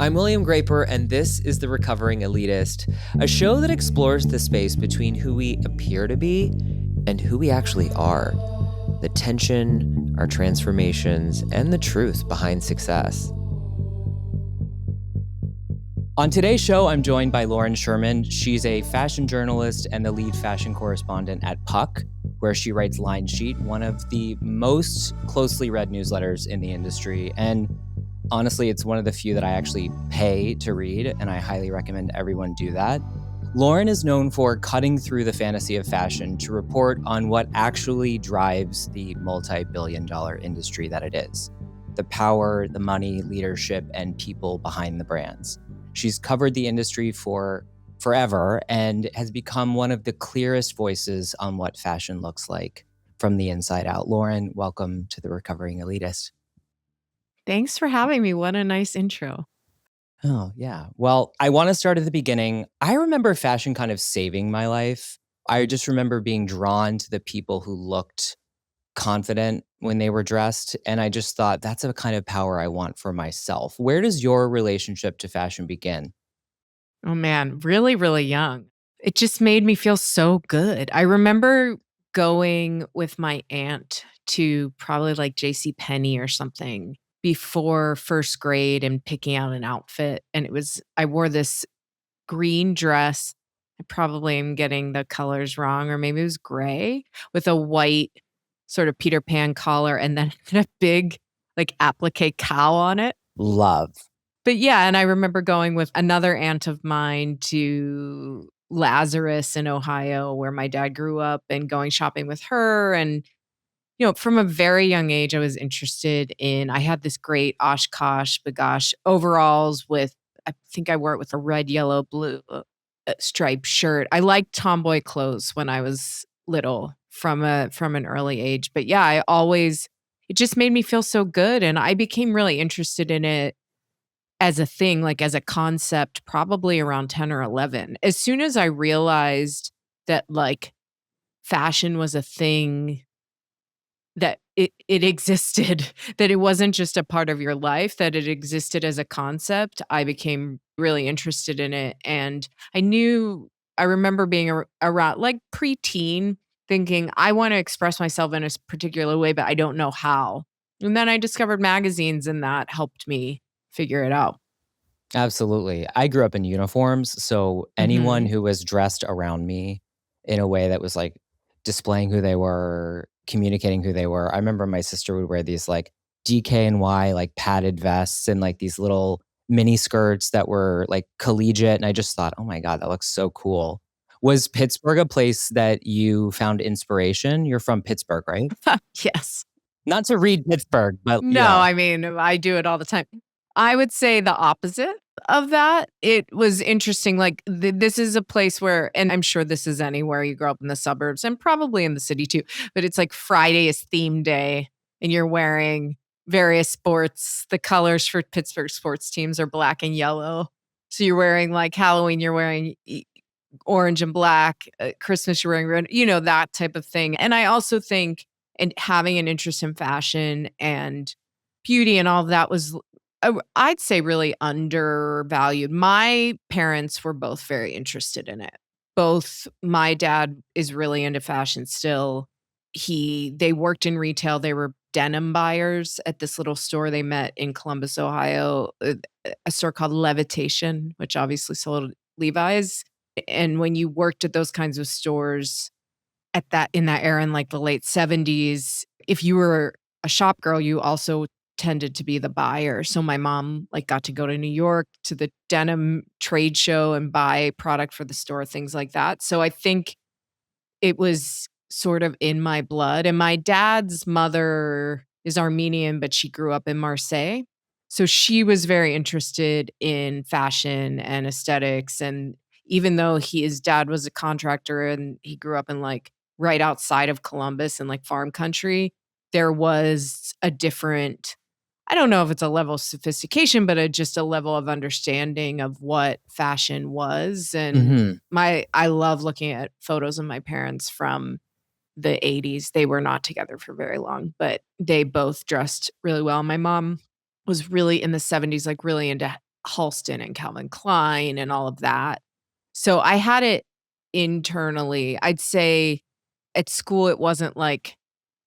I'm William Graper, and this is The Recovering Elitist, a show that explores the space between who we appear to be and who we actually are. The tension, our transformations, and the truth behind success. On today's show, I'm joined by Lauren Sherman. She's a fashion journalist and the lead fashion correspondent at Puck, where she writes Line Sheet, one of the most closely read newsletters in the industry. And honestly, it's one of the few that I actually pay to read, and I highly recommend everyone do that. Lauren is known for cutting through the fantasy of fashion to report on what actually drives the multi-billion-dollar industry that it is. The power, the money, leadership, and people behind the brands. She's covered the industry for forever and has become one of the clearest voices on what fashion looks like from the inside out. Lauren, welcome to The Recovering Elitist. Thanks for having me. What a nice intro. Oh, yeah. Well, I want to start at the beginning. I remember fashion kind of saving my life. I just remember being drawn to the people who looked confident when they were dressed. And I just thought, that's a kind of power I want for myself. Where does your relationship to fashion begin? Oh man, really, really young. It just made me feel so good. I remember going with my aunt to probably like J.C. Penney or something before first grade and picking out an outfit. And I wore this green dress. I probably am getting the colors wrong, or maybe it was gray with a white sort of Peter Pan collar and then a big like applique cow on it. Love. But yeah, and I remember going with another aunt of mine to Lazarus in Ohio, where my dad grew up, and going shopping with her. And, from a very young age, I was interested I had this great Oshkosh Bagosh overalls I think I wore it with a red, yellow, blue striped shirt. I liked tomboy clothes when I was little from an early age. But yeah, it just made me feel so good. And I became really interested in it as a thing, like as a concept, probably around 10 or 11. As soon as I realized that like fashion was a thing, that it existed, that it wasn't just a part of your life, that it existed as a concept, I became really interested in it. And I remember being around like preteen, thinking, I want to express myself in a particular way, but I don't know how. And then I discovered magazines, and that helped me figure it out. Absolutely. I grew up in uniforms, so anyone Mhm. who was dressed around me in a way that was like displaying who they were, communicating who they were. I remember my sister would wear these like DKNY like padded vests and like these little mini skirts that were like collegiate, and I just thought, "Oh my God, that looks so cool." Was Pittsburgh a place that you found inspiration? You're from Pittsburgh, right? Yes. Not to read Pittsburgh, but No, I mean, I do it all the time. I would say the opposite of that. It was interesting, like, this is a place where, and I'm sure this is anywhere you grow up in the suburbs and probably in the city too, but it's like Friday is theme day and you're wearing various sports. The colors for Pittsburgh sports teams are black and yellow. So you're wearing like Halloween, you're wearing orange and black, Christmas, you're wearing red, that type of thing. And I also think, and having an interest in fashion and beauty and all of that was, I'd say, really undervalued. My parents were both very interested in it. Both my dad is really into fashion still. They worked in retail. They were denim buyers at this little store they met in Columbus, Ohio, a store called Levitation, which obviously sold Levi's. And when you worked at those kinds of stores in that era in like the late 70s, if you were a shop girl, you also tended to be the buyer. So my mom like got to go to New York to the denim trade show and buy product for the store, things like that. So I think it was sort of in my blood. And my dad's mother is Armenian, but she grew up in Marseille. So she was very interested in fashion and aesthetics. And even though his dad was a contractor and he grew up in like right outside of Columbus in like farm country, there was a different, I don't know if it's a level of sophistication, but just a level of understanding of what fashion was. And Mhm. I love looking at photos of my parents from the 80s. They were not together for very long, but they both dressed really well. My mom was really in the 70s, like really into Halston and Calvin Klein and all of that. So I had it internally. I'd say at school, it wasn't like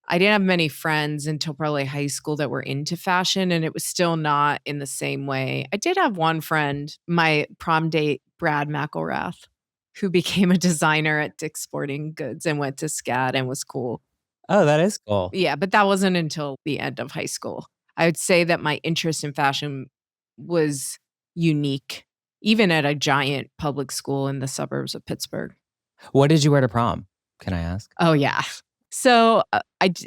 I didn't have many friends until probably high school that were into fashion, and it was still not in the same way. I did have one friend, my prom date, Brad McElrath, who became a designer at Dick's Sporting Goods and went to SCAD and was cool. Oh, that is cool. Yeah, but that wasn't until the end of high school. I would say that my interest in fashion was unique, even at a giant public school in the suburbs of Pittsburgh. What did you wear to prom? Can I ask? Oh, yeah. So,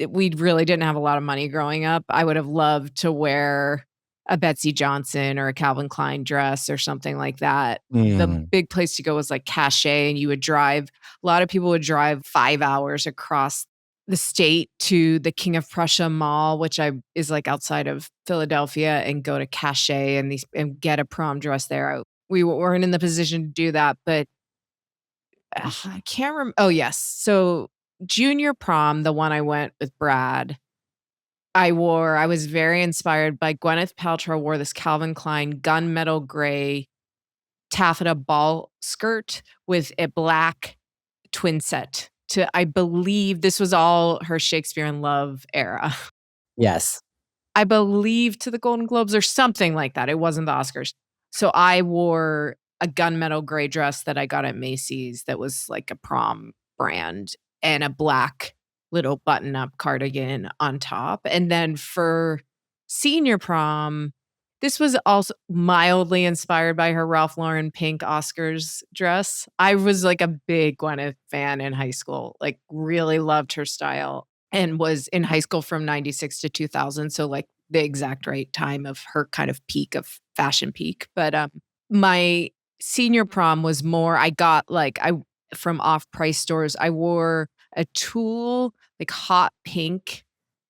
we really didn't have a lot of money growing up. I would have loved to wear a Betsy Johnson or a Calvin Klein dress or something like that. The Mm. big place to go was like Cachet, and you would drive a lot of people would drive 5 hours across the state to the King of Prussia Mall, which is like outside of Philadelphia, and go to Cachet and get a prom dress there. We weren't in the position to do that, but I can't remember. Oh, yes. So junior prom, the one I went with Brad, I was very inspired by Gwyneth Paltrow wore this Calvin Klein gunmetal gray taffeta ball skirt with a black twin set to, I believe this was all her Shakespeare in Love era. Yes. I believe to the Golden Globes or something like that. It wasn't the Oscars. So I wore a gunmetal gray dress that I got at Macy's that was like a prom brand and a black little button-up cardigan on top. And then for senior prom, this was also mildly inspired by her Ralph Lauren pink Oscars dress. I was like a big Gwyneth fan in high school, like really loved her style and was in high school from 96 to 2000. So like the exact right time of her kind of peak of fashion peak. But my senior prom was more, I got like, from off price stores, I wore a tulle, like hot pink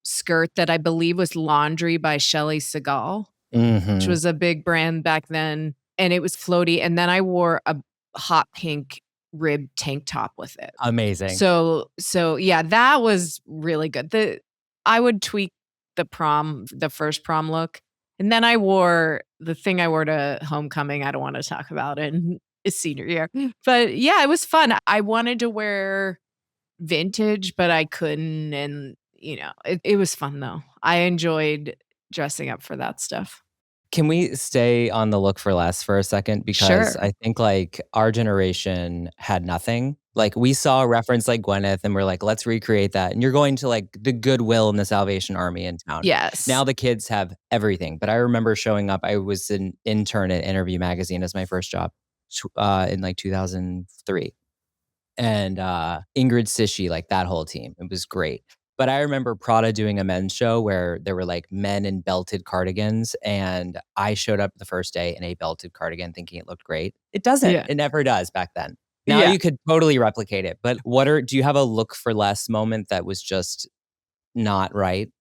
skirt that I believe was Laundry by Shelley Segal, which Mhm. was a big brand back then. And it was floaty. And then I wore a hot pink ribbed tank top with it. Amazing. So yeah, that was really good. I would tweak the first prom look. And then I wore the thing I wore to homecoming. I don't want to talk about it in senior year. But yeah, it was fun. I wanted to wear vintage, but I couldn't. And, it was fun though. I enjoyed dressing up for that stuff. Can we stay on the look for less for a second? Because Sure. I think, like, our generation had nothing. Like, we saw a reference like Gwyneth, and we're like, "Let's recreate that." And you're going to, like, the Goodwill and the Salvation Army in town. Yes. Now the kids have everything. But I remember showing up. I was an intern at Interview Magazine as my first job, in, like, 2003. And, Ingrid Sishi, like, that whole team. It was great. But I remember Prada doing a men's show where there were, like, men in belted cardigans, and I showed up the first day in a belted cardigan thinking it looked great. It doesn't. Yeah. It never does back then. Now Yeah. you could totally replicate it, but do you have a look for less moment that was just not right?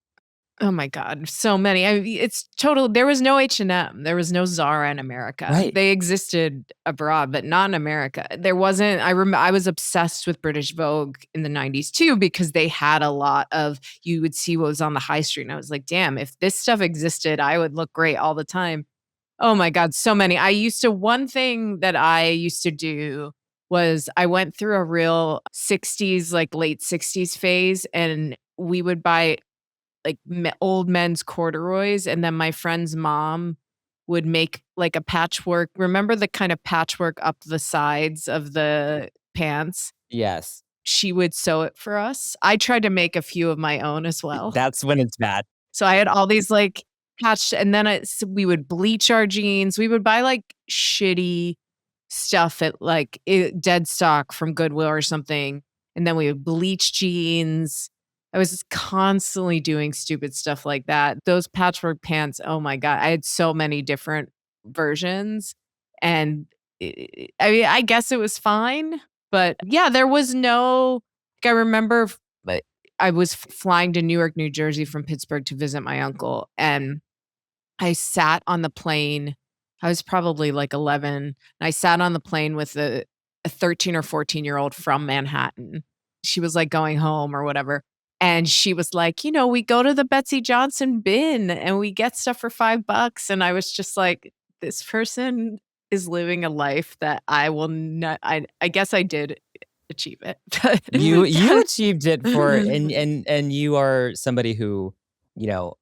Oh my god, so many. It's total there was no H&M, there was no Zara in America. Right. They existed abroad, but not in America. There wasn't I was obsessed with British Vogue in the '90s too because they had a lot of you would see what was on the high street, and I was like, "Damn, if this stuff existed, I would look great all the time." Oh my god, so many. One thing that I used to do was I went through a real '60s, like late '60s phase, and we would buy like old men's corduroys, and then my friend's mom would make like a patchwork. Remember the kind of patchwork up the sides of the pants? Yes. She would sew it for us. I tried to make a few of my own as well. That's when it's bad. So I had all these like patched, and then we would bleach our jeans. We would buy like shitty stuff at like dead stock from Goodwill or something, and then we would bleach jeans. I was constantly doing stupid stuff like that. Those patchwork pants, oh my god, I had so many different versions, and I mean, I guess it was fine, but yeah, there was no. Like, I remember, but I was flying to Newark, New Jersey from Pittsburgh to visit my uncle, and I sat on the plane. I was probably like 11, and I sat on the plane with a 13 or 14-year-old from Manhattan. She was like going home or whatever. And she was like, we go to the Betsy Johnson bin and we get stuff for $5. And I was just like, this person is living a life that I will not. I guess I did achieve it. You achieved it for and you are somebody who, you know,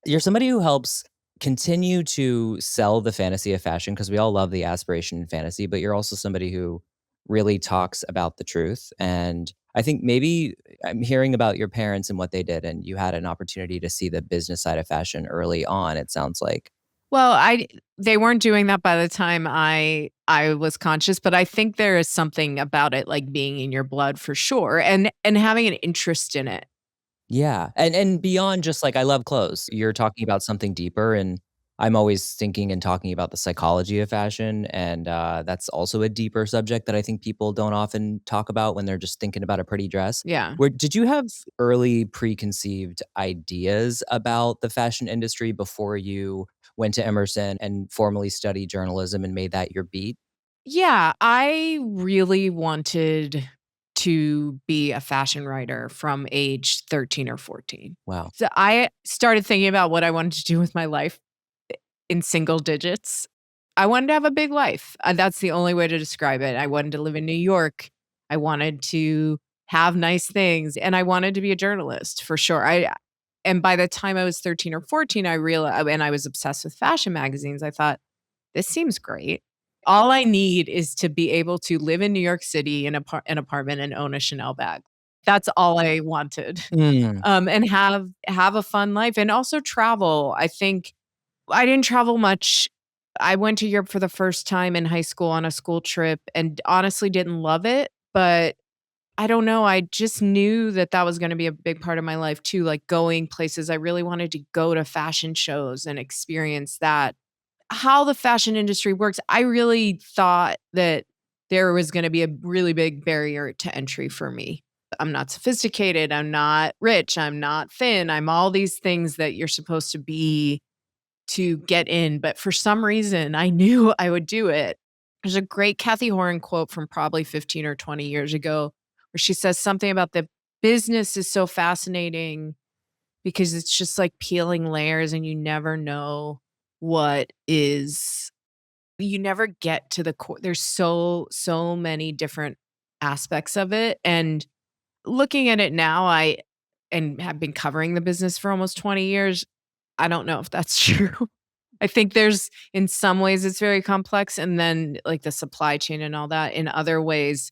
you're somebody who helps continue to sell the fantasy of fashion because we all love the aspiration and fantasy, but you're also somebody who really talks about the truth. And I think maybe I'm hearing about your parents and what they did, and you had an opportunity to see the business side of fashion early on, it sounds like. Well, they weren't doing that by the time I was conscious, but I think there is something about it, like, being in your blood for sure, and having an interest in it. Yeah, and beyond just like, I love clothes, you're talking about something deeper, and I'm always thinking and talking about the psychology of fashion, and, that's also a deeper subject that I think people don't often talk about when they're just thinking about a pretty dress. Yeah. Where did you have early preconceived ideas about the fashion industry before you went to Emerson and formally studied journalism and made that your beat? Yeah, I really wanted to be a fashion writer from age 13 or 14. Wow. So I started thinking about what I wanted to do with my life in single digits. I wanted to have a big life. That's the only way to describe it. I wanted to live in New York. I wanted to have nice things, and I wanted to be a journalist for sure. I and by the time I was 13 or 14, I realized, and I was obsessed with fashion magazines. I thought, this seems great. All I need is to be able to live in New York City in an apartment and own a Chanel bag. That's all I wanted. Mm. And have a fun life and also travel. I think I didn't travel much. I went to Europe for the first time in high school on a school trip and honestly didn't love it, but I don't know, I just knew that that was gonna be a big part of my life too, like going places. I really wanted to go to fashion shows and experience that. How the fashion industry works, I really thought that there was gonna be a really big barrier to entry for me. I'm not sophisticated, I'm not rich, I'm not thin, I'm all these things that you're supposed to be to get in, but for some reason, I knew I would do it. There's a great Kathy Horan quote from probably 15 or 20 years ago where she says something about the business is so fascinating because it's just like peeling layers and you never know what is you never get to the core. There's so many different aspects of it, and looking at it now, I and have been covering the business for almost 20 years, I don't know if that's true. I think there's in some ways it's very complex, and then, like, the supply chain and all that. In other ways,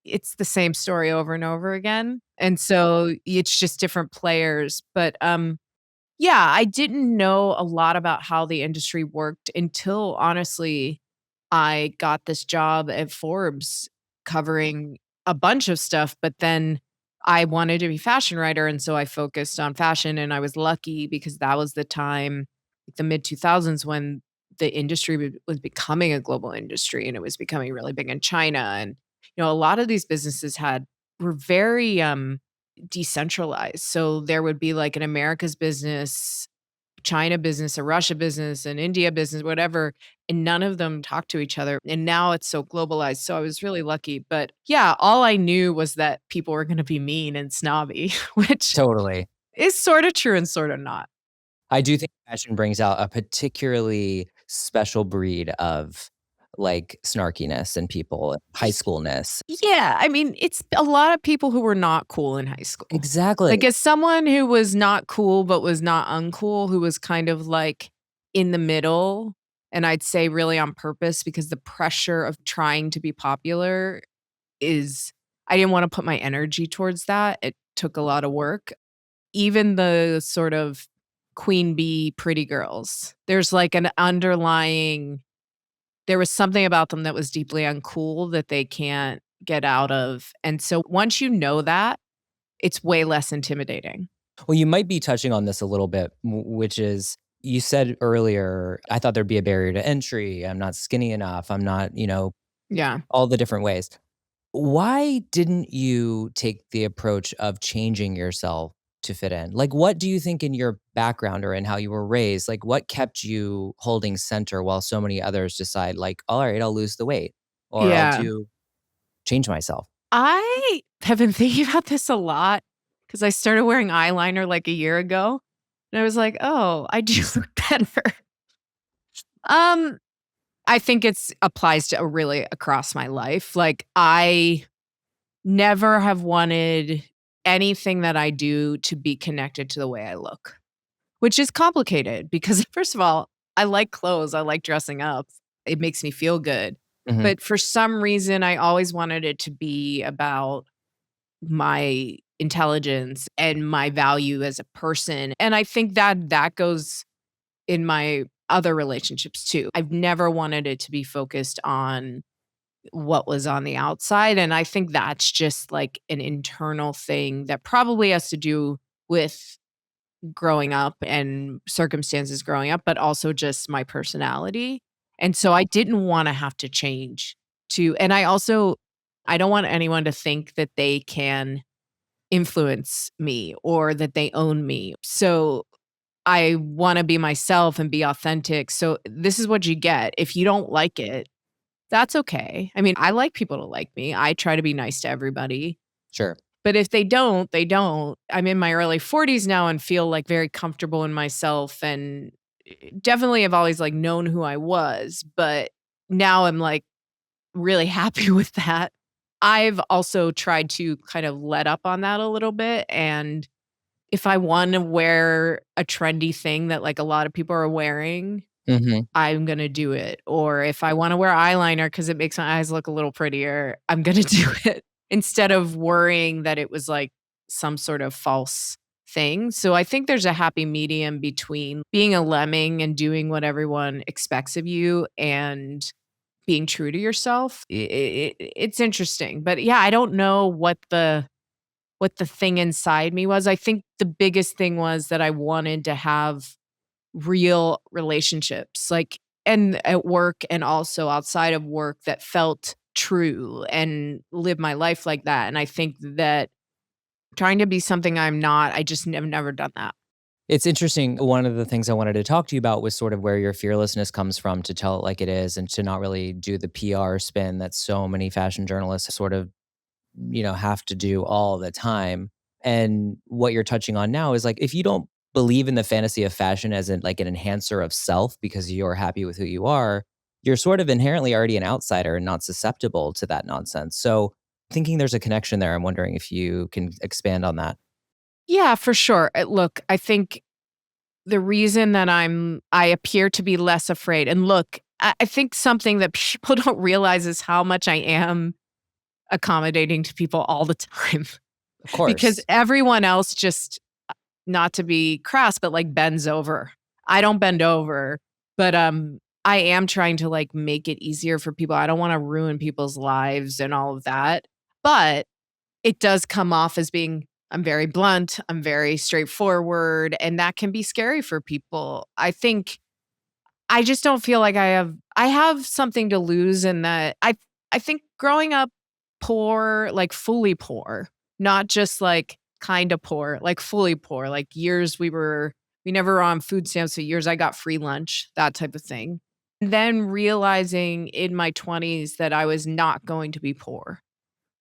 it's the same story over and over again, and so it's just different players, but, yeah, I didn't know a lot about how the industry worked until, honestly, I got this job at Forbes covering a bunch of stuff, but then I wanted to be fashion writer, and so I focused on fashion, and I was lucky because that was the time, like the mid-2000s when the industry was becoming a global industry, and it was becoming really big in China, and, a lot of these businesses were very, decentralized. So there would be like an America's business, China business, a Russia business, an India business, whatever, and none of them talk to each other. And now it's so globalized. So I was really lucky. But yeah, all I knew was that people were going to be mean and snobby, which Totally. is sort of true and sort of not. I do think fashion brings out a particularly special breed of, like, snarkiness in people, high schoolness. Yeah, I mean, it's a lot of people who were not cool in high school. Exactly. Like, as someone who was not cool, but was not uncool, who was kind of like in the middle, and I'd say really on purpose because the pressure of trying to be popular is I didn't wanna put my energy towards that. It took a lot of work. Even the sort of queen bee pretty girls, there's like an underlying there was something about them that was deeply uncool that they can't get out of, and so once you know that, it's way less intimidating. Well, you might be touching on this a little bit, which is you said earlier, I thought there'd be a barrier to entry. I'm not skinny enough. I'm not, Yeah. all the different ways. Why didn't you take the approach of changing yourself to fit in? Like, what do you think in your background or in how you were raised, like, what kept you holding center while so many others decide, like, all right, I'll lose the weight or I'll Yeah. do change myself? I have been thinking about this a lot because I started wearing eyeliner like a year ago, and I was like, "Oh, I do look better." Um, I think it's applies to really across my life. Like, I never have wanted anything that I do to be connected to the way I look, which is complicated because, first of all, I like clothes, I like dressing up. It makes me feel good. Mhm. But for some reason, I always wanted it to be about my intelligence and my value as a person. And I think that that goes in my other relationships too. I've never wanted it to be focused on what was on the outside. And I think that's just like an internal thing that probably has to do with growing up and circumstances growing up, but also just my personality. And so I didn't want to have to change to, and I don't want anyone to think that they can influence me or that they own me. So I want to be myself and be authentic. So this is what you get. If you don't like it, that's okay. I mean, I like people to like me. I try to be nice to everybody. Sure. But if they don't, they don't. I'm in my early 40s now and feel like very comfortable in myself and definitely have always like known who I was, but now I'm like really happy with that. I've also tried to kind of let up on that a little bit, and if I wanna wear a trendy thing that, like, a lot of people are wearing, Mhm. I'm gonna do it, or if I wanna wear eyeliner because it makes my eyes look a little prettier, I'm gonna do it instead of worrying that it was, like, some sort of false thing. So I think there's a happy medium between being a lemming and doing what everyone expects of you and being true to yourself. It's interesting, but, yeah, I don't know what the thing inside me was. I think the biggest thing was that I wanted to have real relationships, like, and at work and also outside of work that felt true and live my life like that. And I think that trying to be something I'm not, I just have never done that. It's interesting. One of the things I wanted to talk to you about was sort of where your fearlessness comes from to tell it like it is and to not really do the PR spin that so many fashion journalists sort of, have to do all the time. And what you're touching on now is like if you don't believe in the fantasy of fashion as in like an enhancer of self because you're happy with who you are, you're sort of inherently already an outsider and not susceptible to that nonsense. So thinking there's a connection there, I'm wondering if you can expand on that. Yeah, for sure. Look, I think the reason that I appear to be less afraid, and look, I think something that people don't realize is how much I am accommodating to people all the time. Of Because course. everyone else just, not to be crass, but, like, bends over. I don't bend over, but, I am trying to, like, make it easier for people. I don't wanna ruin people's lives and all of that, but it does come off as being I'm very blunt, I'm very straightforward, and that can be scary for people. I think I just don't feel like I have something to lose in that I think growing up poor, like fully poor, not just like kinda poor, like fully poor, like years we never were on food stamps for years I got free lunch, that type of thing. Then realizing in my 20s that I was not going to be poor.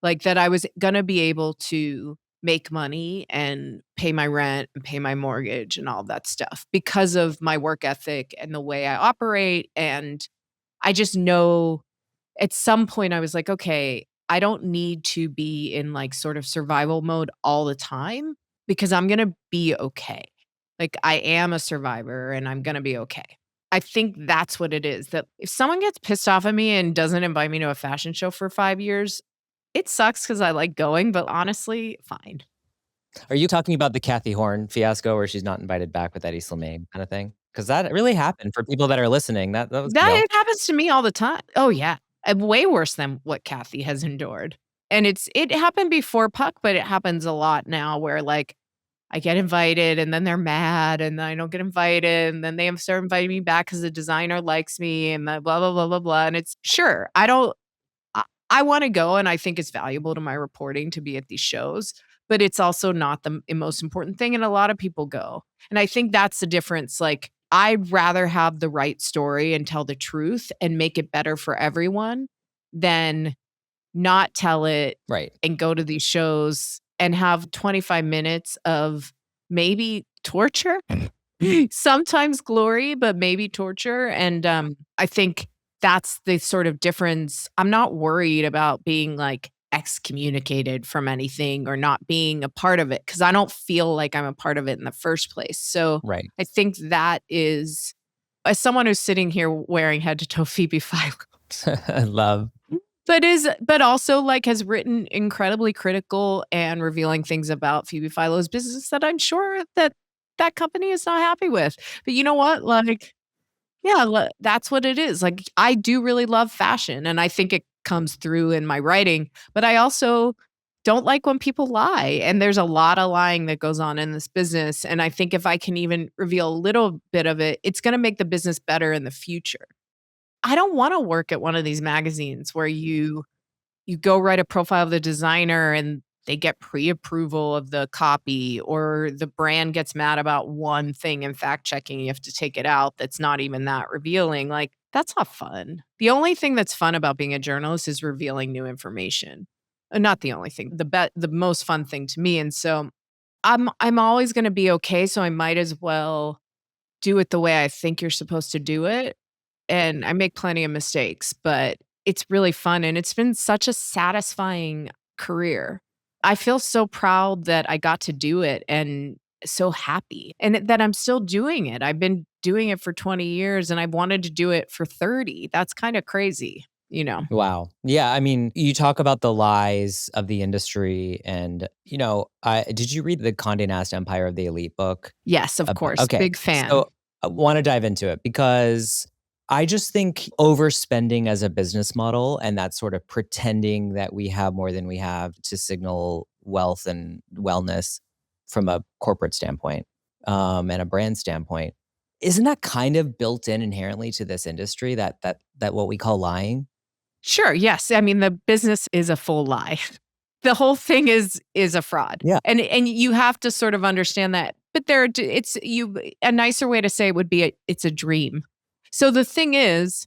Like, that I was gonna be able to make money and pay my rent and pay my mortgage and all that stuff because of my work ethic and the way I operate, and I just know at some point I was like, "Okay, I don't need to be in, like, sort of survival mode all the time because I'm gonna be okay." Like, I am a survivor and I'm gonna be okay. I think that's what it is, that if someone gets pissed off at me and doesn't invite me to a fashion show for 5 years, it sucks because I like going, but honestly, fine. Are you talking about the Kathy Horn fiasco where she's not invited back with Eddie Slimane kind of thing? Because that really happened for people that are listening. That was That real. it happens to me all the time. Oh, yeah. Way worse than what Kathy has endured. And it happened before Puck, but it happens a lot now where, like, I get invited and then they're mad and then I don't get invited and then they start inviting me back because the designer likes me and the blah, blah, blah, blah, blah. And it's sure, I wanna go, and I think it's valuable to my reporting to be at these shows, but it's also not the most important thing, and a lot of people go. And I think that's the difference, like, I'd rather have the right story and tell the truth and make it better for everyone than not tell it Right. and go to these shows and have 25 minutes of maybe torture Sometimes glory, but maybe torture. And I think that's the sort of difference. I'm not worried about being like excommunicated from anything or not being a part of it because I don't feel like I'm a part of it in the first place. So Right. I think that is, as someone who's sitting here wearing head to toe Phoebe Philo, Love. but also like has written incredibly critical and revealing things about Phoebe Philo's business that I'm sure that that company is not happy with. But you know what? Like, yeah, that's what it is. Like, I do really love fashion, and I think it comes through in my writing, but I also don't like when people lie, and there's a lot of lying that goes on in this business, and I think if I can even reveal a little bit of it, it's gonna make the business better in the future. I don't wanna work at one of these magazines where you go write a profile of the designer and they get pre-approval of the copy, or the brand gets mad about one thing and fact checking, you have to take it out that's not even that revealing. Like, that's not fun. The only thing that's fun about being a journalist is revealing new information. Not the only thing, the most fun thing to me. And so I'm always going to be okay, so I might as well do it the way I think you're supposed to do it, and I make plenty of mistakes, but it's really fun, and it's been such a satisfying career. I feel so proud that I got to do it and so happy, and that I'm still doing it. I've been doing it for 20 years, and I've wanted to do it for 30. That's kinda crazy, you know? Wow. Yeah, I mean, you talk about the lies of the industry and, I did you read the Condé Nast Empire of the Elite book? Yes, of course, Okay. big fan. So, I wanna dive into it because I just think overspending as a business model and that sort of pretending that we have more than we have to signal wealth and wellness from a corporate standpoint, and a brand standpoint, isn't that kind of built in inherently to this industry, that what we call lying? Sure, yes, I mean, the business is a full lie. The whole thing is a fraud, Yeah. and you have to sort of understand that, but there are d it's you a nicer way to say it would be it's a dream. So the thing is,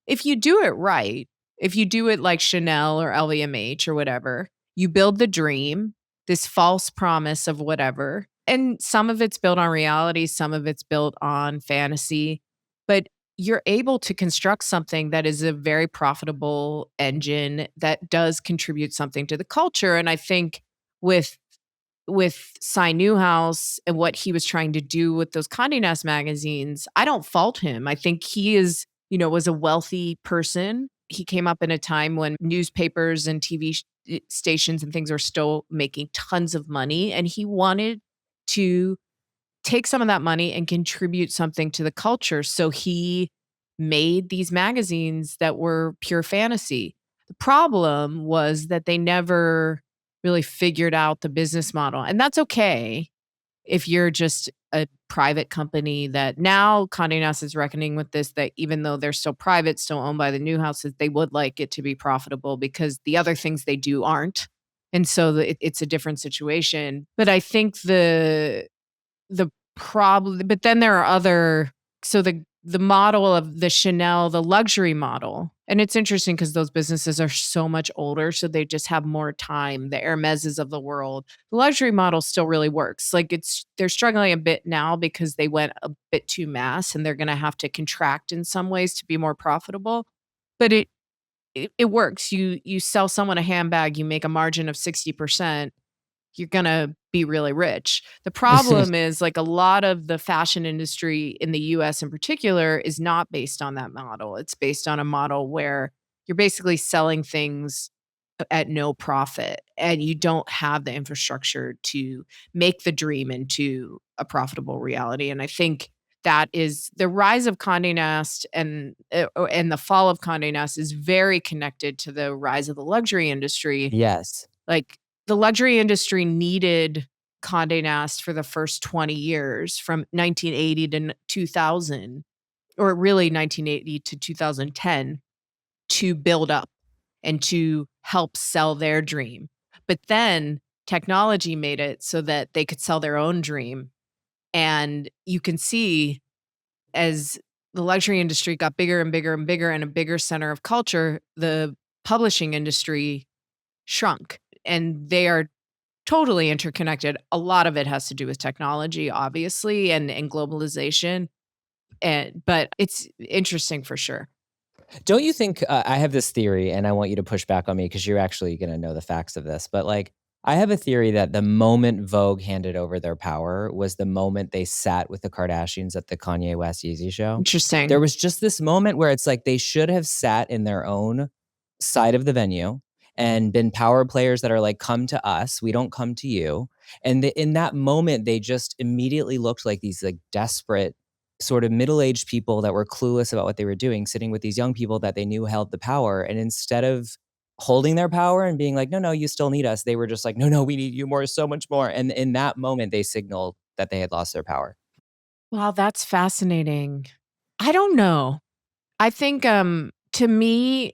if you do it right, if you do it like Chanel or LVMH or whatever, you build the dream, this false promise of whatever, and some of it's built on reality, some of it's built on fantasy, but you're able to construct something that is a very profitable engine that does contribute something to the culture, and I think with Cy Newhouse and what he was trying to do with those Condé Nast magazines, I don't fault him. I think he was a wealthy person. He came up in a time when newspapers and TV stations and things are still making tons of money, and he wanted to take some of that money and contribute something to the culture. So he made these magazines that were pure fantasy. The problem was that they never really figured out the business model. And that's okay if you're just a private company that now Condé Nast is reckoning with this, that even though they're still private, still owned by the Newhouses, they would like it to be profitable because the other things they do aren't. And so it's a different situation. But I think the problem, but then there are other, so the model of the Chanel, the luxury model, and it's interesting because those businesses are so much older, so they just have more time, the Hermeses of the world. The luxury model still really works. Like, they're struggling a bit now because they went a bit too mass, and they're gonna have to contract in some ways to be more profitable, but it works. You sell someone a handbag, you make a margin of 60%, you're gonna be really rich. The problem is, like, a lot of the fashion industry in the US in particular is not based on that model. It's based on a model where you're basically selling things at no profit, and you don't have the infrastructure to make the dream into a profitable reality, and I think that is the rise of Condé Nast and the fall of Condé Nast is very connected to the rise of the luxury industry. Yes. Like, the luxury industry needed Condé Nast for the first 20 years from 1980 to 2000, or really 1980 to 2010, to build up and to help sell their dream. But then technology made it so that they could sell their own dream. And you can see, as the luxury industry got bigger and bigger and bigger and a bigger center of culture, the publishing industry shrunk. And they are totally interconnected. A lot of it has to do with technology, obviously, and globalization. But it's interesting for sure. Don't you think I have this theory, and I want you to push back on me because you're actually going to know the facts of this. But like, I have a theory that the moment Vogue handed over their power was the moment they sat with the Kardashians at the Kanye West Yeezy show. There Interesting. was just this moment where it's like they should have sat in their own side of the venue and been power players that are like, come to us, we don't come to you. And in that moment, they just immediately looked like these like desperate sort of middle-aged people that were clueless about what they were doing, sitting with these young people that they knew held the power. And instead of holding their power and being like, no, no, you still need us, they were just like, no, no, we need you more, so much more. And in that moment, they signaled that they had lost their power. Wow, that's fascinating. I don't know. I think to me,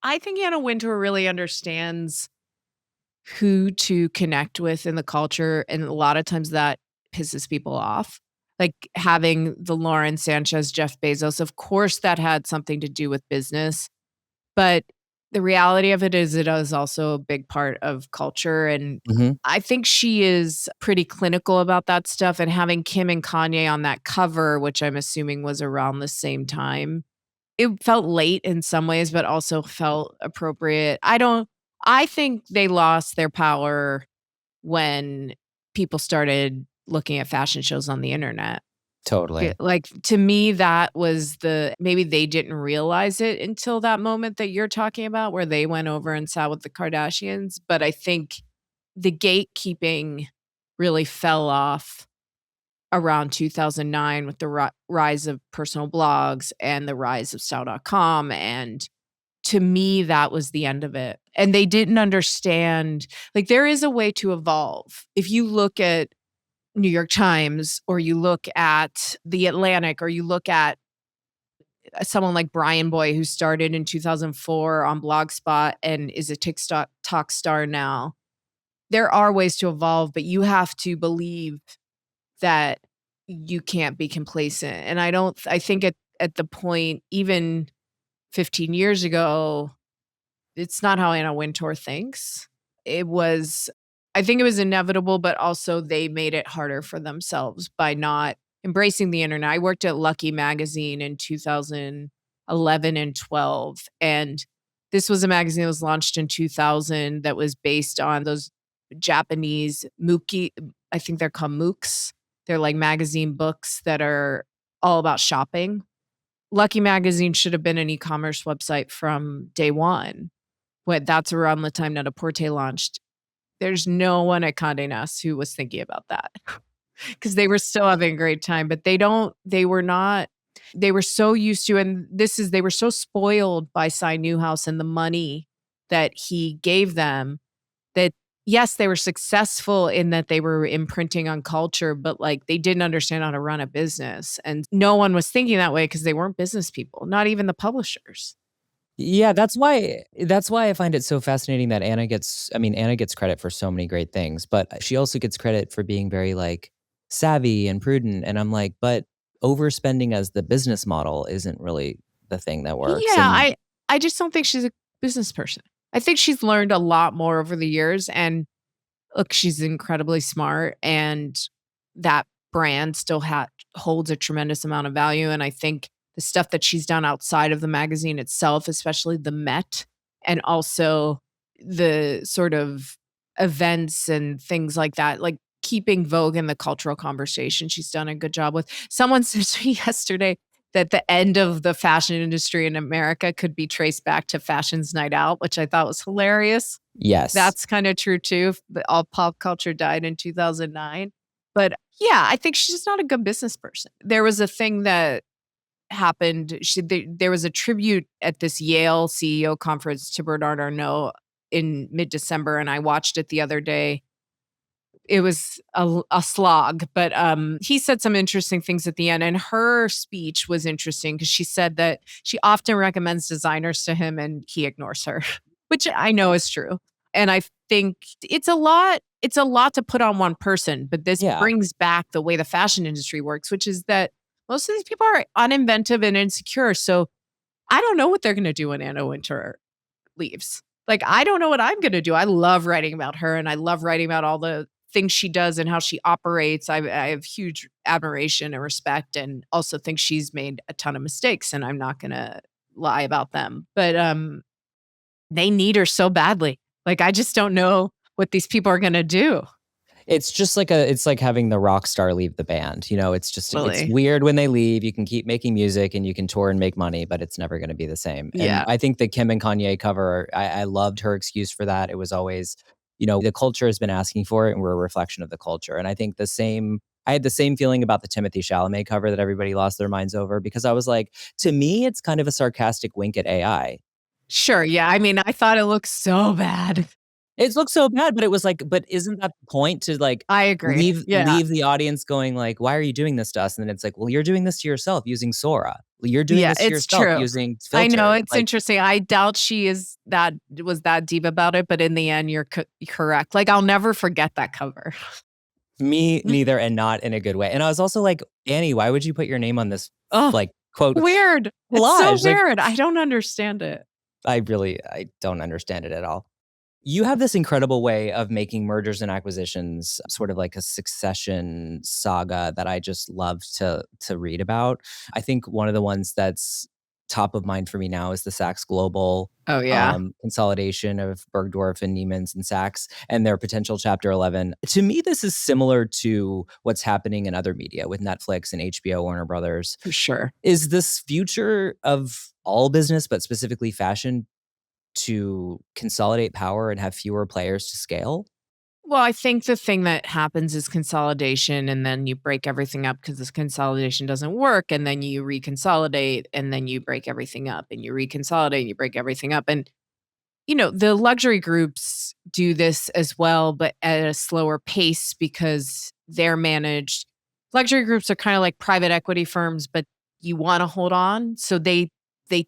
I think Anna Wintour really understands who to connect with in the culture, and a lot of times that pisses people off. Like having the Lauren Sanchez, Jeff Bezos, of course that had something to do with business, but the reality of it is also a big part of culture, and Mhm. I think she is pretty clinical about that stuff, and having Kim and Kanye on that cover, which I'm assuming was around the same time, it felt late in some ways, but also felt appropriate. I think they lost their power when people started looking at fashion shows on the internet. Totally. Like, to me, that was maybe they didn't realize it until that moment that you're talking about where they went over and sat with the Kardashians, but I think the gatekeeping really fell off around 2009 with the rise of personal blogs and the rise of style.com, and to me, that was the end of it, and they didn't understand like, there is a way to evolve. If you look at New York Times, or you look at The Atlantic, or you look at someone like Brian Boy, who started in 2004 on Blogspot and is a TikTok star now, there are ways to evolve, but you have to believe that you can't be complacent, and I think at the point, even 15 years ago, it's not how Anna Wintour thinks. It was I think it was inevitable, but also they made it harder for themselves by not embracing the internet. I worked at Lucky Magazine in 2011 and 12, and this was a magazine that was launched in 2000 that was based on those Japanese Mookie, I think they're called mooks. They're like magazine books that are all about shopping. Lucky Magazine should have been an e-commerce website from day one. What That's around the time Net-a-Porter launched. There's no one at Condé Nast who was thinking about that because they were still having a great time, but they were not they were so used to, and they were so spoiled by Cy Newhouse and the money that he gave them that, yes, they were successful in that they were imprinting on culture, but, like, they didn't understand how to run a business, and no one was thinking that way because they weren't business people, not even the publishers. Yeah, that's why I find it so fascinating that Anna gets credit for so many great things, but she also gets credit for being very, like, savvy and prudent, and I'm like, "But overspending as the business model isn't really the thing that works," Yeah, and I just don't think she's a business person. I think she's learned a lot more over the years, and look, she's incredibly smart, and that brand still holds a tremendous amount of value, and I think the stuff that she's done outside of the magazine itself, especially the Met, and also the sort of events and things like that, like keeping Vogue in the cultural conversation, she's done a good job with. Someone said to me yesterday that the end of the fashion industry in America could be traced back to Fashion's Night Out, which I thought was hilarious. yes. That's kinda true too. All pop culture died in 2009. But, yeah, I think she's just not a good business person. There was a thing that happened. There was a tribute at this Yale CEO conference to Bernard Arnault in mid-December, and I watched it the other day. It was a slog, but, he said some interesting things at the end, and her speech was interesting because she said that she often recommends designers to him, and he ignores her, which I know is true, and I think it's a lot to put on one person, but this Yeah. brings back the way the fashion industry works, which is that most of these people are uninventive and insecure, so I don't know what they're gonna do when Anna Wintour leaves. Like, I don't know what I'm gonna do. I love writing about her, and I love writing about all the things she does and how she operates. I have huge admiration and respect, and also think she's made a ton of mistakes, and I'm not gonna lie about them. But, they need her so badly. Like, I just don't know what these people are gonna do. It's just like it's like having the rock star leave the band, it's just it's Really. weird when they leave. You can keep making music and you can tour and make money, but it's never gonna be the same. And Yeah. I think the Kim and Kanye cover, I loved her excuse for that. It was always, the culture has been asking for it, and we're a reflection of the culture. And I think I had the same feeling about the Timothy Chalamet cover that everybody lost their minds over, because I was like, to me, it's kind of a sarcastic wink at AI. Sure, yeah, I mean, I thought it looked so bad. It looks so bad, but it was like, but isn't that the point, to like I agree, yeah. leave the audience going like, "Why are you doing this to us?" And then it's like, "Well, you're doing this to yourself using Sora. You're doing Yeah, this to it's yourself true. using I know, filters." it's Like, interesting. I doubt she was that deep about it, but in the end, you're correct. Like, I'll never forget that cover. me neither, and not in a good way. And I was also like, "Annie, why would you put your name on this, Oh, like, quote, weird. It's so collage?" Like, weird. I don't understand it. I don't understand it at all. You have this incredible way of making mergers and acquisitions sort of like a succession saga that I just love to read about. I think one of the ones that's top of mind for me now is the Saks Global Oh, yeah, consolidation of Bergdorf and Neiman's and Saks and their potential Chapter 11. To me, this is similar to what's happening in other media with Netflix and HBO, Warner Brothers. for sure. Is this future of all business, but specifically fashion, to consolidate power and have fewer players to scale? Well, I think the thing that happens is consolidation, and then you break everything up because this consolidation doesn't work, and then you reconsolidate, and then you break everything up, and you reconsolidate, and you break everything up. And the luxury groups do this as well, but at a slower pace because they're managed. Luxury groups are kind of like private equity firms, but you want to hold on. So they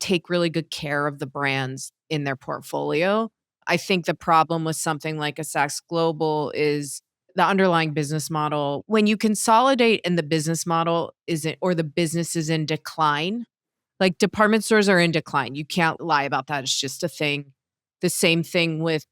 take really good care of the brands in their portfolio. I think the problem with something like a Saks Global is the underlying business model. When you consolidate and the business model isn't, or the business is in decline, like department stores are in decline. You can't lie about that. It's just a thing. The same thing with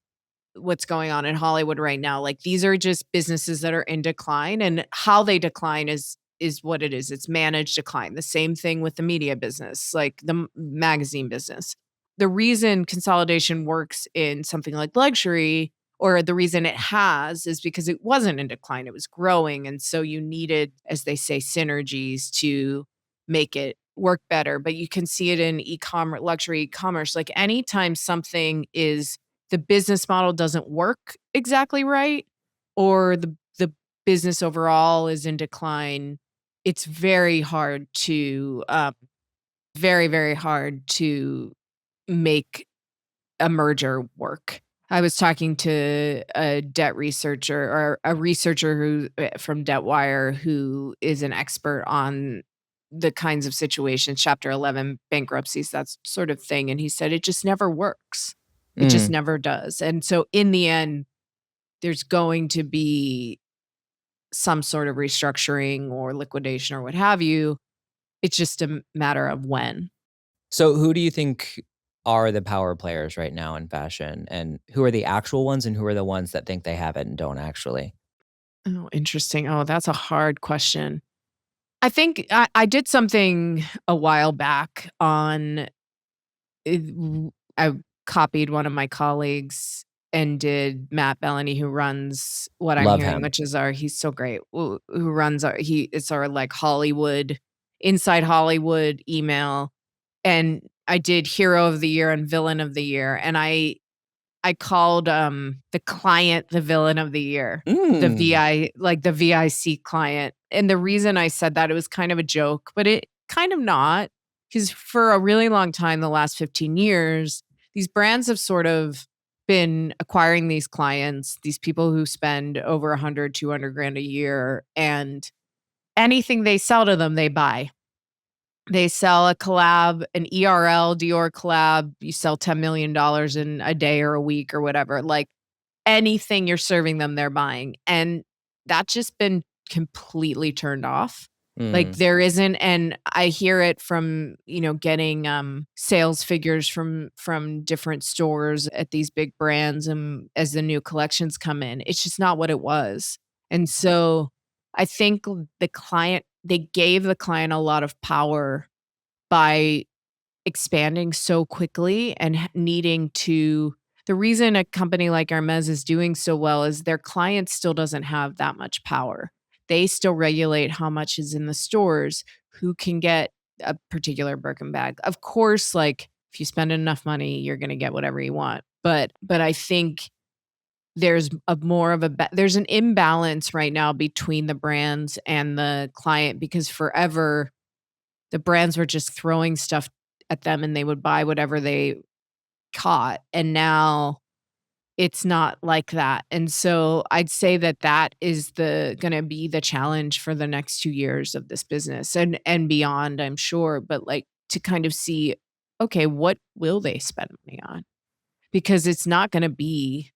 what's going on in Hollywood right now. Like these are just businesses that are in decline, and how they decline is what it is. It's managed decline. The same thing with the media business, like the magazine business. The reason consolidation works in something like luxury, or the reason it has, is because it wasn't in decline, it was growing, and so you needed, as they say, synergies to make it work better. But you can see it in e-commerce, luxury e-commerce. Like anytime something is, the business model doesn't work exactly right, or the business overall is in decline, it's very hard to very hard to make a merger work. I was talking to a debt researcher, or a researcher who from DebtWire, who is an expert on the kinds of situations, Chapter 11 bankruptcies, that sort of thing, and he said it just never works. It just Mm. never does. And so in the end, there's going to be some sort of restructuring or liquidation or what have you. It's just a matter of when. So who do you think are the power players right now in fashion? And who are the actual ones, and who are the ones that think they have it and don't actually? Oh, interesting. Oh, that's a hard question. I think I did something a while back on I copied one of my colleagues and did Matt Bellany, who runs What I'm Love Hearing, him. which is he's so great, who runs it's our like Hollywood, inside Hollywood email. And I did Hero of the Year and Villain of the Year. And I called, the client the villain of the year, the Mm. the VIC client, and the reason I said that, it was kind of a joke, but it kind of not, because for a really long time, the last 15 years, these brands have sort of been acquiring these clients, these people who spend over 100, 200 grand a year, and anything they sell to them, they buy. They sell a collab, an ERL Dior collab, you sell $10 million in a day or a week or whatever, like, anything you're serving them, they're buying, and that's just been completely turned off. Like Mm. there isn't, and I hear it from, getting sales figures from different stores at these big brands, and as the new collections come in, it's just not what it was. And so I think they gave the client a lot of power by expanding so quickly and needing to. The reason a company like Hermes is doing so well is their client still doesn't have that much power. They still regulate how much is in the stores, who can get a particular Birkin bag. Of course, like if you spend enough money, you're going to get whatever you want. But I think there's there's an imbalance right now between the brands and the client, because forever the brands were just throwing stuff at them and they would buy whatever they caught, and now it's not like that. And so I'd say that that is the gonna be the challenge for the next 2 years of this business and beyond, I'm sure, but, like, to kind of see, okay, what will they spend money on? Because it's not gonna be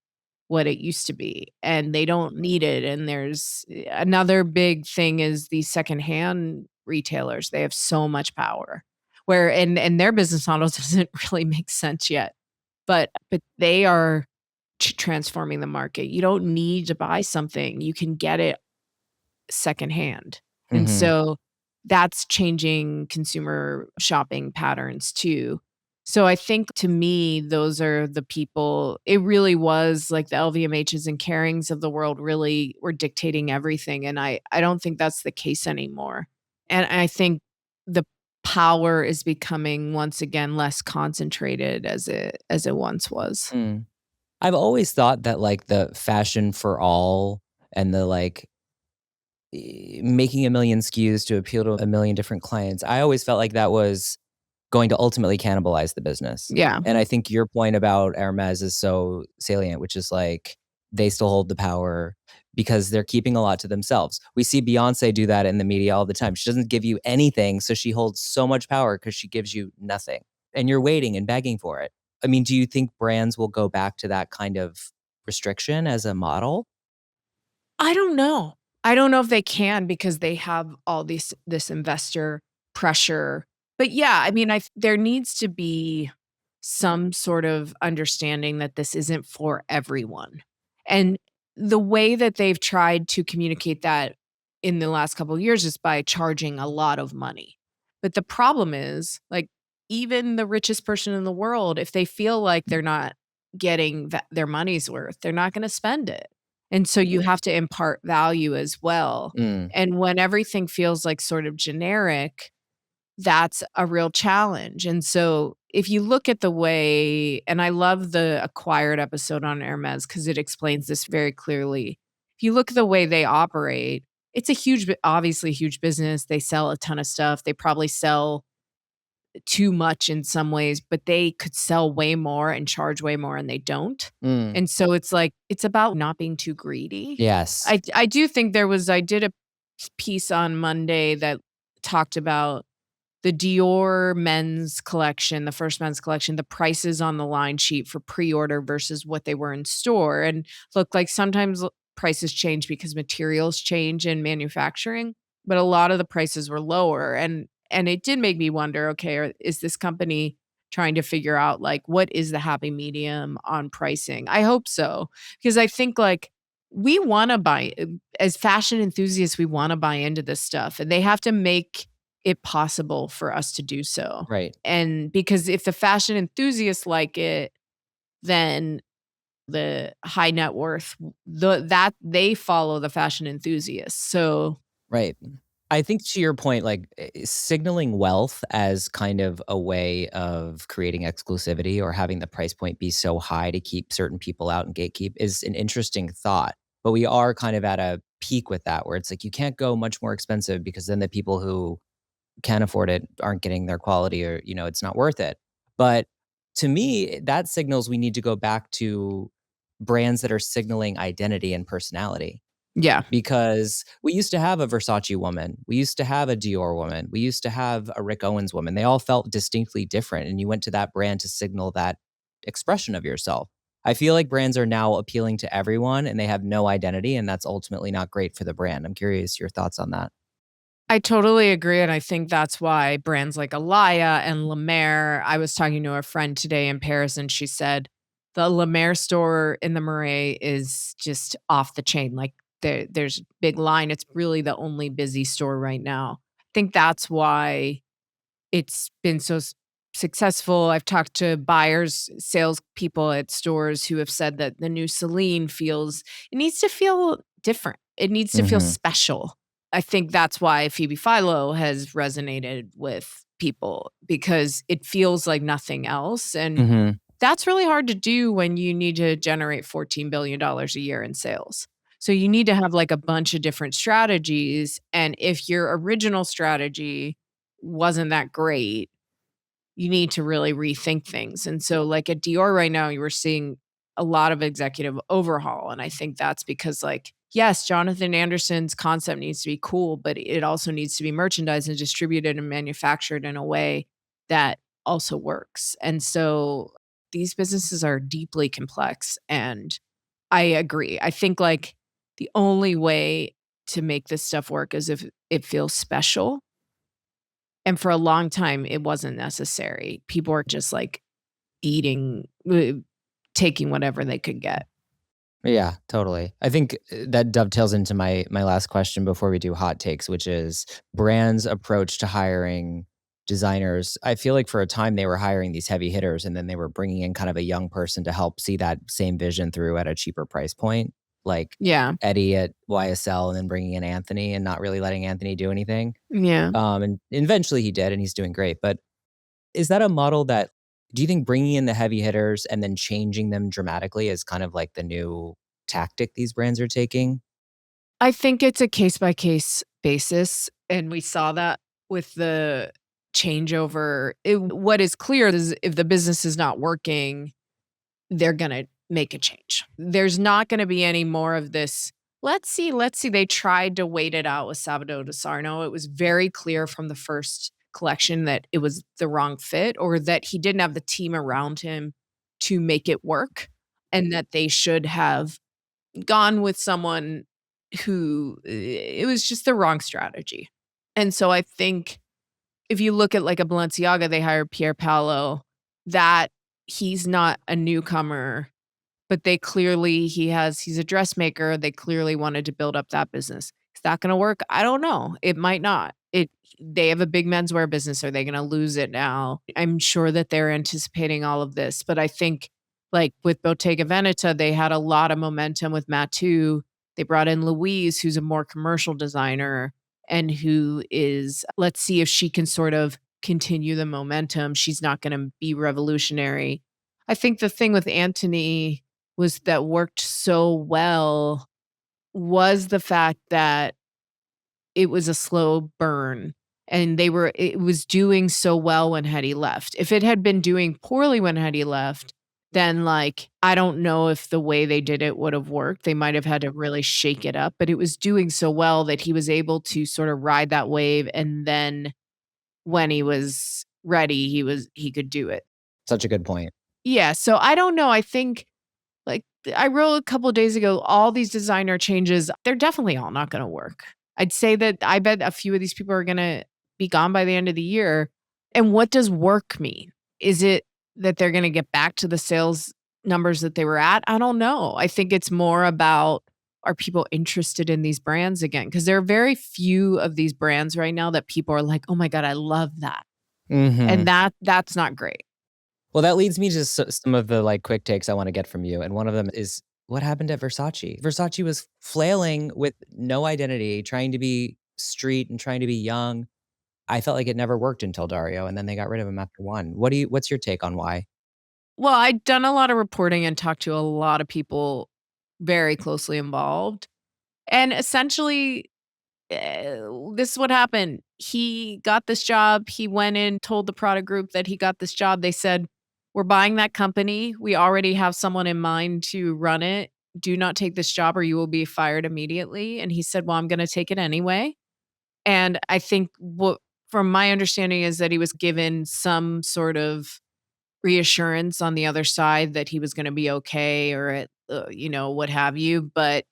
what it used to be, and they don't need it. And there's another big thing is these secondhand retailers. They have so much power, where and their business model doesn't really make sense yet, but they are transforming the market. You don't need to buy something; you can get it secondhand. And Mhm. so that's changing consumer shopping patterns too. So I think, to me, those are the people. It really was like the LVMHs and Kerings of the world really were dictating everything. And I don't think that's the case anymore. And I think the power is becoming once again less concentrated as it once was. Mm. I've always thought that, like, the fashion for all and the, like, making a million SKUs to appeal to a million different clients, I always felt like that was going to ultimately cannibalize the business. Yeah. And I think your point about Hermes is so salient, which is like they still hold the power because they're keeping a lot to themselves. We see Beyonce do that in the media all the time. She doesn't give you anything, so she holds so much power because she gives you nothing. And you're waiting and begging for it. I mean, do you think brands will go back to that kind of restriction as a model? I don't know. I don't know if they can, because they have all this investor pressure. But yeah, I mean, there needs to be some sort of understanding that this isn't for everyone. And the way that they've tried to communicate that in the last couple of years is by charging a lot of money. But the problem is, like, even the richest person in the world, if they feel like they're not getting their money's worth, they're not going to spend it. And so you have to impart value as well. Mm, And when everything feels like sort of generic, that's a real challenge. And so if you look at the way, and I love the Acquired episode on Hermes because it explains this very clearly. If you look at the way they operate, it's a obviously huge business. They sell a ton of stuff. They probably sell too much in some ways, but they could sell way more and charge way more, and they don't. mm. And so it's like, it's about not being too greedy. Yes. I do think I did a piece on Monday that talked about the Dior men's collection, the first men's collection, the prices on the line sheet for pre-order versus what they were in store. And look, like sometimes prices change because materials change in manufacturing, but a lot of the prices were lower. And it did make me wonder, okay, is this company trying to figure out, like, what is the happy medium on pricing? I hope so, because I think, like, we want to buy, as fashion enthusiasts, we want to buy into this stuff, and they have to make it possible for us to do so. Right. And because if the fashion enthusiasts like it, then the high net worth, that they follow the fashion enthusiasts. So Right. I think to your point, like signaling wealth as kind of a way of creating exclusivity or having the price point be so high to keep certain people out and gatekeep is an interesting thought. But we are kind of at a peak with that where it's like you can't go much more expensive because then the people who can afford it aren't getting their quality or, it's not worth it. But to me, that signals we need to go back to brands that are signaling identity and personality yeah. because we used to have a Versace woman. We used to have a Dior woman. We used to have a Rick Owens woman. They all felt distinctly different. And you went to that brand to signal that expression of yourself. I feel like brands are now appealing to everyone and they have no identity. And that's ultimately not great for the brand. I'm curious your thoughts on that. I totally agree, and I think that's why brands like Alaya and La Mer. I was talking to a friend today in Paris, and she said the La Mer store in the Marais is just off the chain, like, there's a big line, it's really the only busy store right now. I think that's why it's been so successful. I've talked to buyers, salespeople at stores who have said that the new Celine feels it needs to feel different. It needs to feel Hmm. special. I think that's why Phoebe Philo has resonated with people because it feels like nothing else. And Hmm. that's really hard to do when you need to generate $14 billion a year in sales. So you need to have like a bunch of different strategies. And if your original strategy wasn't that great, you need to really rethink things. And so, like at Dior right now, you were seeing a lot of executive overhaul. And I think that's because, like, yes, Jonathan Anderson's concept needs to be cool, but it also needs to be merchandised and distributed and manufactured in a way that also works. And so, these businesses are deeply complex. And I agree. I think, like, the only way to make this stuff work is if it feels special, and for a long time, it wasn't necessary. People were just, like, eating taking whatever they could get. Yeah, totally. I think that dovetails into my last question before we do hot takes, which is brands' approach to hiring designers. I feel like for a time they were hiring these heavy hitters, and then they were bringing in kind of a young person to help see that same vision through at a cheaper price point, like Yeah. Eddie at YSL, and then bringing in Anthony and not really letting Anthony do anything. Yeah. And eventually he did, and he's doing great. But is that a model that do you think bringing in the heavy hitters and then changing them dramatically is kind of like the new tactic these brands are taking? I think it's a case by case basis, and we saw that with the changeover. What is clear is if the business is not working, they're gonna make a change. There's not gonna be any more of this, let's see." They tried to wait it out with Salvador de Sarno. It was very clear from the first collection that it was the wrong fit or that he didn't have the team around him to make it work, and that they should have gone with someone who it was just the wrong strategy. And so I think if you look at like a Balenciaga, they hired Pierre Paolo, that he's not a newcomer, but they clearly he's a dressmaker. They clearly wanted to build up that business. Is that gonna work? I don't know. It might not. They have a big menswear business. Are they gonna lose it now? I'm sure that they're anticipating all of this, but I think like with Bottega Veneta, they had a lot of momentum with Matu. They brought in Louise, who's a more commercial designer and who is, let's see if she can sort of continue the momentum. She's not gonna be revolutionary. I think the thing with Anthony was that worked so well was the fact that it was a slow burn and it was doing so well when Hetty left. If it had been doing poorly when Hetty left, then like I don't know if the way they did it would have worked. They might have had to really shake it up, but it was doing so well that he was able to sort of ride that wave, and then when he was ready, he could do it. Such a good point. Yeah, so I don't know. I think like, I wrote a couple of days ago, all these designer changes, they're definitely all not gonna work. I'd say that I bet a few of these people are gonna be gone by the end of the year. And what does work mean? Is it that they're gonna get back to the sales numbers that they were at? I don't know. I think it's more about, are people interested in these brands again? Because there are very few of these brands right now that people are like, "Oh my god, I love that." Hmm. And that's not great. Well, that leads me to some of the like quick takes I want to get from you. And one of them is what happened at Versace? Versace was flailing with no identity, trying to be street and trying to be young. I felt like it never worked until Dario, and then they got rid of him after one. What's your take on why? Well, I'd done a lot of reporting and talked to a lot of people very closely involved. And essentially, this is what happened. He got this job. He went in, told the product group that he got this job. They said, "We're buying that company. We already have someone in mind to run it. Do not take this job or you will be fired immediately." And he said, "Well, I'm going to take it anyway." And I think what, from my understanding, is that he was given some sort of reassurance on the other side that he was gonna be okay or what have you, but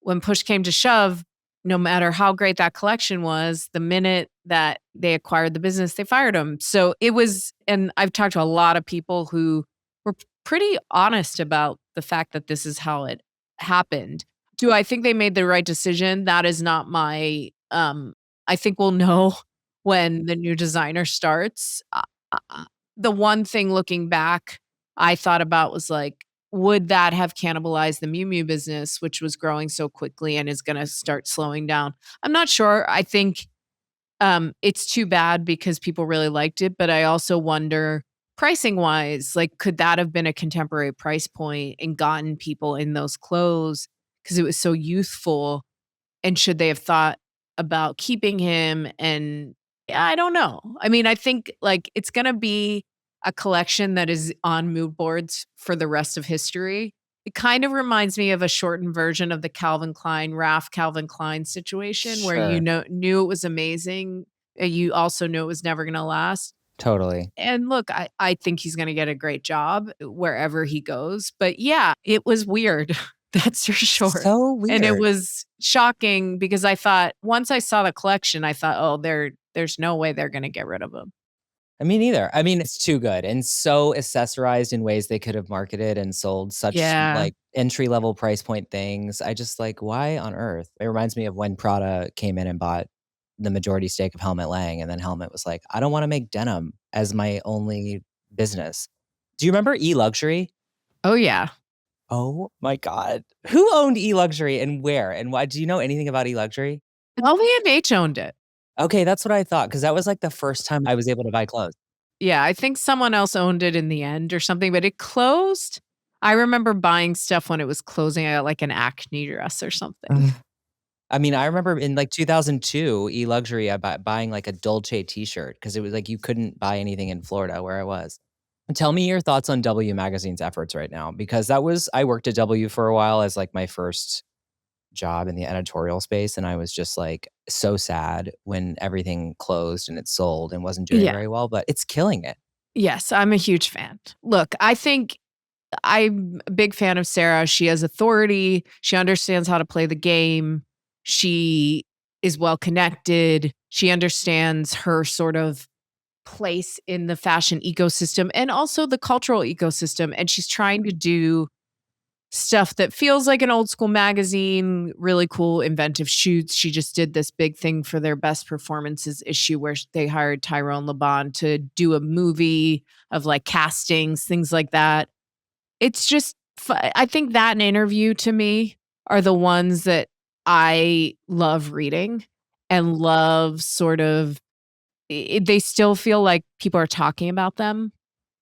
when push came to shove, no matter how great that collection was, the minute that they acquired the business, they fired him. So it was, and I've talked to a lot of people who were pretty honest about the fact that this is how it happened. Do I think they made the right decision? That is not my, I think we'll know when the new designer starts. The one thing looking back I thought about was like, would that have cannibalized the Miu Miu business, which was growing so quickly and is gonna start slowing down? I'm not sure. I think, it's too bad because people really liked it, but I also wonder pricing wise, like, could that have been a contemporary price point and gotten people in those clothes because it was so youthful? And should they have thought about keeping him? And yeah, I don't know. I mean, I think like it's gonna be a collection that is on mood boards for the rest of history. It kind of reminds me of a shortened version of the Calvin Klein, Raf Calvin Klein situation where Sure. knew it was amazing. You also knew it was never gonna last. Totally. And look, I think he's gonna get a great job wherever he goes. But yeah, it was weird. That's for sure. So And it weird. was shocking because I thought once I saw the collection, I thought, "Oh, there's no way they're gonna get rid of him." I mean, either. I mean, it's too good and so accessorized in ways they could have marketed and sold such, Yeah. like, entry-level price point things. I just like, why on earth? It reminds me of when Prada came in and bought the majority stake of Helmut Lang, and then Helmut was like, "I don't wanna make denim as my only business." Do you remember E-Luxury? Oh, yeah. Oh my god. Who owned E-Luxury and where? And why do you know anything about E-Luxury? LVMH owned it. Okay, that's what I thought because that was, like, the first time I was able to buy clothes. Yeah, I think someone else owned it in the end or something, but it closed. I remember buying stuff when it was closing. I got like an Acne dress or something. I mean, I remember in, like, 2002, E-Luxury, I buying, like, a Dolce t-shirt because it was, like, you couldn't buy anything in Florida where I was. Tell me your thoughts on W Magazine's efforts right now because that was I worked at W for a while as, like, my first job in the editorial space, and I was just, like, so sad when everything closed and it sold and wasn't doing Yeah. very well, but it's killing it. Yes, I'm a huge fan. Look, I think I'm a big fan of Sarah. She has authority. She understands how to play the game. She is well connected. She understands her sort of place in the fashion ecosystem and also the cultural ecosystem. And she's trying to do stuff that feels like an old school magazine, really cool, inventive shoots. She just did this big thing for their best performances issue where they hired Tyrone Laban to do a movie of like castings, things like that. It's just I think that and Interview to me are the ones that I love reading and love sort of they still feel like people are talking about them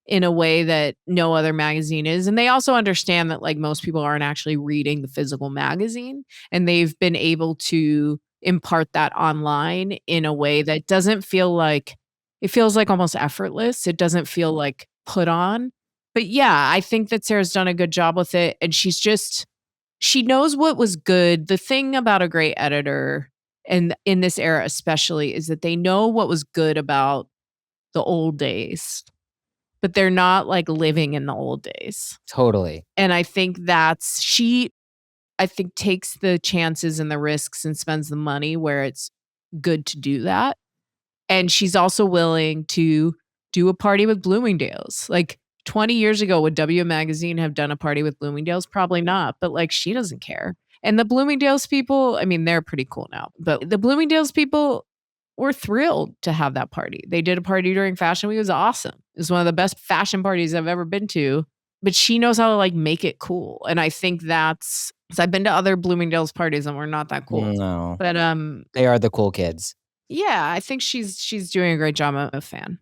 in a way that no other magazine is, and they also understand that, like, most people aren't actually reading the physical magazine, and they've been able to impart that online in a way that doesn't feel like it feels like almost effortless, it doesn't feel like put on. But yeah, I think that Sarah's done a good job with it, and she knows what was good. The thing about a great editor, and in this era especially, is that they know what was good about the old days, but they're not, like, living in the old days. Totally. And I think that's I think takes the chances and the risks and spends the money where it's good to do that. And she's also willing to do a party with Bloomingdale's. Like, 20 years ago, would W Magazine have done a party with Bloomingdale's? Probably not, but, like, she doesn't care. And the Bloomingdale's people, I mean, they're pretty cool now, but the Bloomingdale's people were thrilled to have that party. They did a party during Fashion Week. It was awesome. It was one of the best fashion parties I've ever been to, but she knows how to, like, make it cool. And I think that's 'cause I've been to other Bloomingdale's parties and we're not that cool. No. But, They are the cool kids. yeah, I think she's doing a great job. I'm a fan.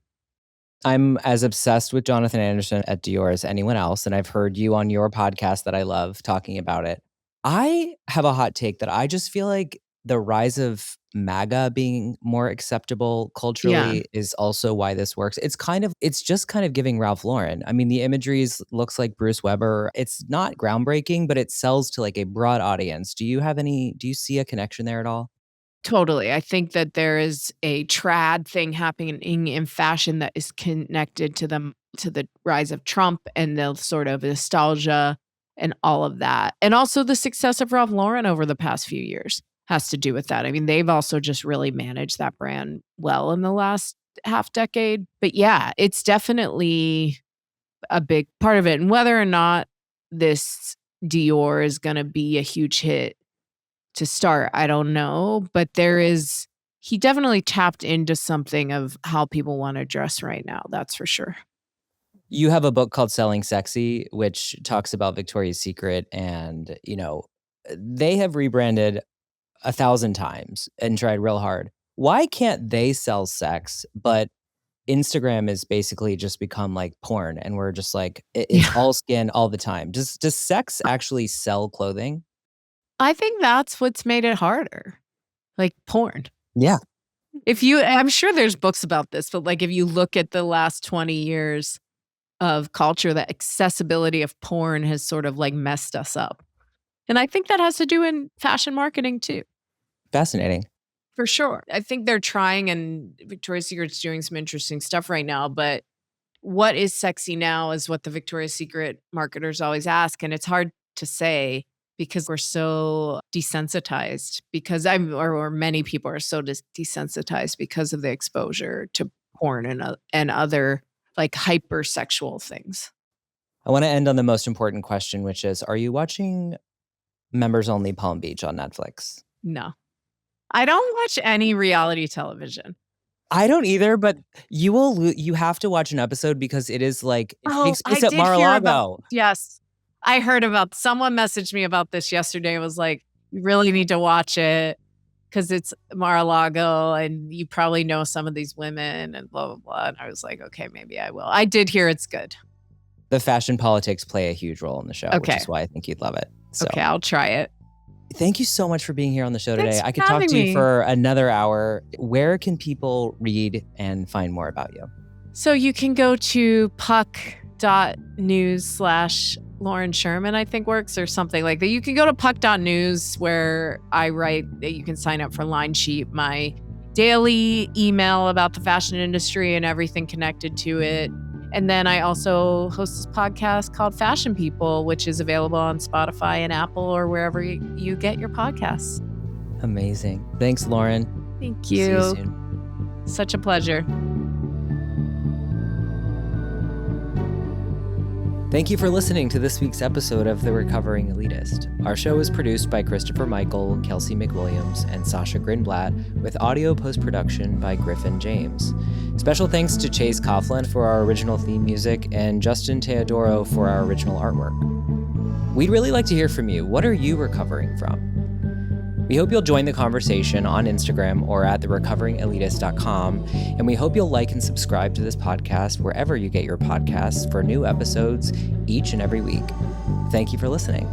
I'm as obsessed with Jonathan Anderson at Dior as anyone else, and I've heard you on your podcast that I love talking about it. I have a hot take that I just feel like the rise of MAGA being more acceptable Yeah, culturally is also why this works. It's just kind of giving Ralph Lauren. I mean, the imagery looks like Bruce Weber. It's not groundbreaking, but it sells to like a broad audience. Do you see a connection there at all? totally. I think that there is a trad thing happening in fashion that is connected to the rise of Trump and the sort of nostalgia and all of that. And also the success of Ralph Lauren over the past few years. has to do with that. I mean, they've also just really managed that brand well in the last half decade. But yeah, it's definitely a big part of it. And whether or not this Dior is going to be a huge hit to start, I don't know. But he definitely tapped into something of how people want to dress right now. That's for sure. You have a book called Selling Sexy, which talks about Victoria's Secret. And, they have rebranded 1,000 times and tried real hard. Why can't they sell sex, but Instagram is basically just become like porn, and we're just like it's all skin all the time. Does sex actually sell clothing? I think that's what's made it harder. Like porn. Yeah. I'm sure there's books about this, but like if you look at the last 20 years of culture, the accessibility of porn has sort of like messed us up. And I think that has to do in fashion marketing too. Fascinating. For sure. I think they're trying, and Victoria's Secret's doing some interesting stuff right now, but what is sexy now is what the Victoria's Secret marketers always ask. And it's hard to say because we're so desensitized or many people are so desensitized because of the exposure to porn and other like hypersexual things. I want to end on the most important question, which is, are you watching Members Only Palm Beach on Netflix? No. I don't watch any reality television. I don't either, but you have to watch an episode because it is like it's at Mar-a-Lago. Yes. I heard someone messaged me about this yesterday. It was like, you really need to watch it because it's Mar-a-Lago and you probably know some of these women and blah, blah, blah. And I was like, okay, maybe I will. I did hear it's good. The fashion politics play a huge role in the show, which is why I think you'd love it. So. Okay, I'll try it. Thank you so much for being here on the show today. Thanks I could talk to you for another hour. Where can people read and find more about you? So you can go to puck.news/Lauren Sherman, I think works, or something like that. You can go to puck.news where I write that you can sign up for Line Sheet, my daily email about the fashion industry and everything connected to it. And then I also host this podcast called Fashion People, which is available on Spotify and Apple or wherever you get your podcasts. Amazing. Thanks, Lauren. Thank you. See you soon. Such a pleasure. Thank you for listening to this week's episode of The Recovering Elitist. Our show is produced by Christopher Michael, Kelsey McWilliams, and Sasha Grinblatt, with audio post-production by Griffin James. Special thanks to Chase Coughlin for our original theme music and Justin Teodoro for our original artwork. We'd really like to hear from you. What are you recovering from? We hope you'll join the conversation on Instagram or at therecoveringelitist.com, and we hope you'll like and subscribe to this podcast wherever you get your podcasts for new episodes each and every week. Thank you for listening.